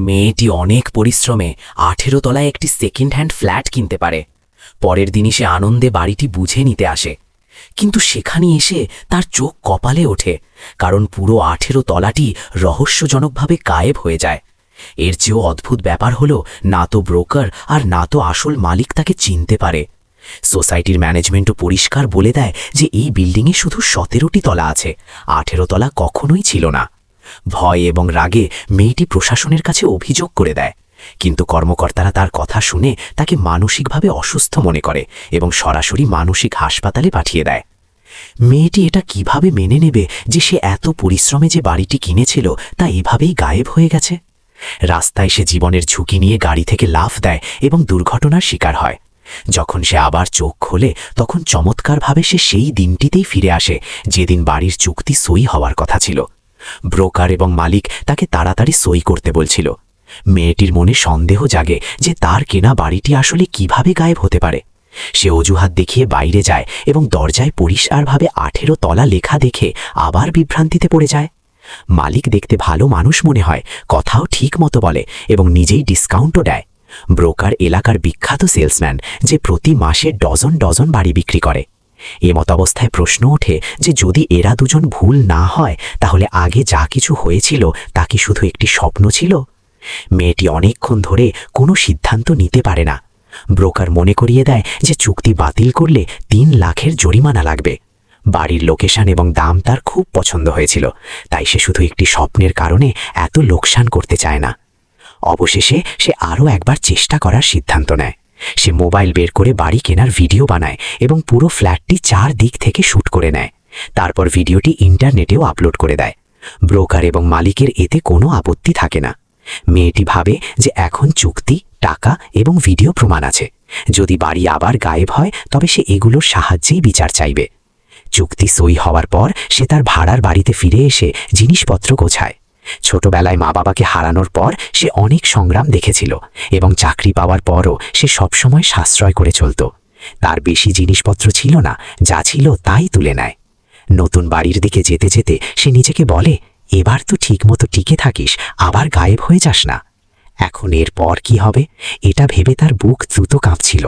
মেয়েটি অনেক পরিশ্রমে 18 তলায় একটি সেকেন্ড হ্যান্ড ফ্ল্যাট কিনতে পারে। পরের দিনই সে আনন্দে বাড়িটি বুঝে নিতে আসে, কিন্তু সেখানে এসে তার চোখ কপালে ওঠে, কারণ পুরো 18 তলাটি রহস্যজনকভাবে গায়েব হয়ে যায়। এর চেয়েও অদ্ভুত ব্যাপার হলো, না তো ব্রোকার আর না তো আসল মালিক তাকে চিনতে পারে। সোসাইটির ম্যানেজমেন্টও পরিষ্কার বলে দেয় যে এই বিল্ডিংয়ে শুধু 17টি তলা আছে, 18 তলা কখনোই ছিল না। ভয় এবং রাগে মেয়েটি প্রশাসনের কাছে অভিযোগ করে দেয়, কিন্তু কর্মকর্তারা তার কথা শুনে তাকে মানসিকভাবে অসুস্থ মনে করে এবং সরাসরি মানসিক হাসপাতালে পাঠিয়ে দেয়। মেয়েটি এটা কিভাবে মেনে নেবে যে সে এত পরিশ্রমে যে বাড়িটি কিনেছিল তা এভাবেই গায়েব হয়ে গেছে? রাস্তায় সে জীবনের ঝুঁকি নিয়ে গাড়ি থেকে লাফ দেয় এবং দুর্ঘটনার শিকার হয়। যখন সে আবার চোখ খোলে তখন চমৎকারভাবে সে সেই দিনটিতেই ফিরে আসে যেদিন বাড়ির চুক্তি সই হওয়ার কথা ছিল। ব্রোকার এবং মালিক তাকে তাড়াতাড়ি সই করতে বলছিল। মেয়েটির মনে সন্দেহ জাগে যে তার কেনা বাড়িটি আসলে কিভাবে গায়েব হতে পারে। সে অজুহাত দেখিয়ে বাইরে যায় এবং দরজায় পরিষ্কারভাবে 18 তলা লেখা দেখে আবার বিভ্রান্তিতে পড়ে যায়। মালিক দেখতে ভালো মানুষ মনে হয়, কথাও ঠিক মতো বলে এবং নিজেই ডিসকাউন্টও দেয়। ব্রোকার এলাকার বিখ্যাত সেলসম্যান, যে প্রতি মাসে ডজন ডজন বাড়ি বিক্রি করে। এমত অবস্থায় প্রশ্ন ওঠে যে যদি এরা দুজন ভুল না হয় তাহলে আগে যা কিছু হয়েছিল তা কি শুধু একটি স্বপ্ন ছিল? মেয়েটি অনেকক্ষণ ধরে কোনো সিদ্ধান্ত নিতে পারে না। ব্রোকার মনে করিয়ে দেয় যে চুক্তি বাতিল করলে 3 লাখের জরিমানা লাগবে। বাড়ির লোকেশন এবং দাম তার খুব পছন্দ হয়েছিল, তাই সে শুধু একটি স্বপ্নের কারণে এত লোকসান করতে চায় না। অবশেষে সে আরও একবার চেষ্টা করার সিদ্ধান্ত নেয়। সে মোবাইল বের করে বাড়ি কেনার ভিডিও বানায় এবং পুরো ফ্ল্যাটটি 4 দিক থেকে শ্যুট করে নেয়। তারপর ভিডিওটি ইন্টারনেটেও আপলোড করে দেয়। ব্রোকার এবং মালিকের এতে কোনো আপত্তি থাকে না। মেয়েটি ভাবে যে এখন চুক্তি, টাকা এবং ভিডিও প্রমাণ আছে। যদি বাড়ি আবার গায়েব হয় তবে সে এগুলোর সাহায্যেই বিচার চাইবে। চুক্তি সই হওয়ার পর সে তার ভাড়ার বাড়িতে ফিরে এসে জিনিসপত্র গোছায়। ছোটবেলায় মা বাবাকে হারানোর পর সে অনেক সংগ্রাম দেখেছিল এবং চাকরি পাওয়ার পরও সে সবসময় সাশ্রয় করে চলত। তার বেশি জিনিসপত্র ছিল না, যা ছিল তাই তুলে নেয়। নতুন বাড়ির দিকে যেতে যেতে সে নিজেকে বলে, এবার তো ঠিকমতো টিকে থাকিস, আবার গায়েব হয়ে যাস না। এখন এর পর কি হবে এটা ভেবে তার বুক দ্রুত কাঁপছিল।